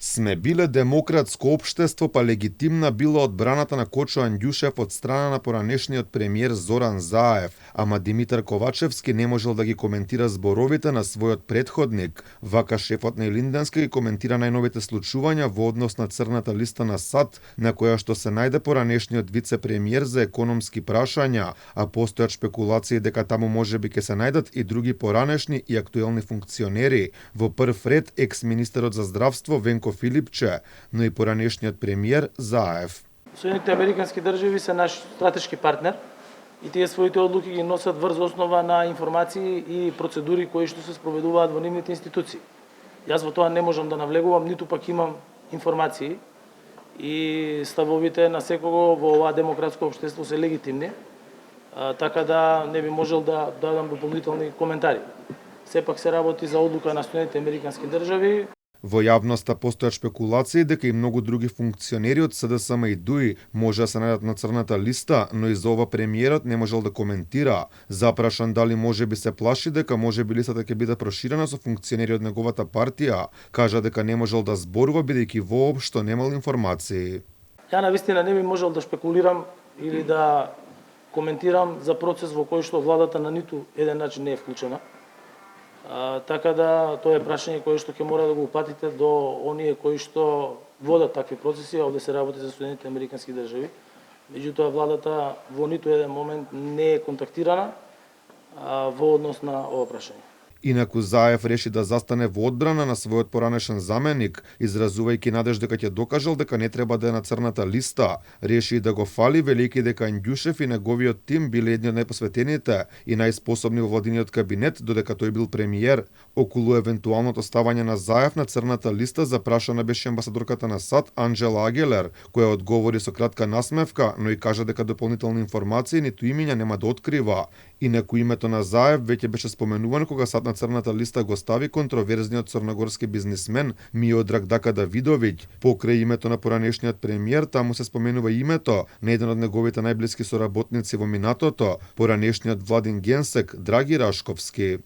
Сме биле демократско општество, па легитимна била одбраната на Кочо Андјушев од страна на поранешниот премиер Зоран Заев, ама Димитар Ковачевски не можел да ги коментира зборовите на својот претходник. Вака шефот на Илинденска ги коментира најновите случувања во однос на црната листа на САД, на која што се најде поранешниот вице-премиер за економски прашања, а постојат шпекулации дека таму можеби ќе се најдат и други поранешни и актуелни функционери, во прв ред екс-министерот за здравство Венко Филипче, но и поранешниот премиер Заев. Соединетите американски држави се наш стратешки партнер и тие своите одлуки ги носат врз основа на информации и процедури кои што се спроведуваат во нивните институции. Јас во тоа не можам да навлегувам, ниту пак имам информации и ставовите на секого во оваа демократско општество се легитимни, така да не би можел да дадам дополнителни коментари. Сепак се работи за одлука на Соединетите американски држави. Во јавноста постојат шпекулации дека и многу други функционери од СДСМ и ДУИ може да се најдат на црната листа, но и за ова премиерот не можел да коментира. Запрашан дали може би се плаши дека може би листата ќе биде проширена со функционери од неговата партија, кажа дека не можел да зборува бидејќи воопшто немал информации. Ја навистина не би можел да шпекулирам или да коментирам за процес во кој што владата на ниту еден начин не е вклучена. Така да тоа е прашање кое што ќе мора да го упатите до оние кои што водат такви процеси, а овде се работи за Соединетите американски држави. Меѓутоа владата во ниту еден момент не е контактирана во однос на ова прашање. Инаку Заев реши да застане во одбрана на својот поранешен заменик, изразувајќи надеж дека ќе докажал дека не треба да е на црната листа. Реши и да го фали, велики дека Андјушев и неговиот тим биле едни од најпосветените и најспособни во владиниот кабинет додека тој бил премиер. Околу евентуалното ставање на Заев на црната листа запрашана беше амбасадорката на САД Анџела Агелер, која одговори со кратка насмевка, но и кажа дека дополнителни информации ниту имиња нема да открива. Инаку името на Заев веќе беше споменувано кога САД на црната листа го стави контроверзниот црногорски бизнисмен Миодраг Дака Давидовиќ. Покрај името на поранешниот премиер, таму се споменува името на еден од неговите најблиски соработници во минатото, поранешниот владин генсек Драги Рашковски.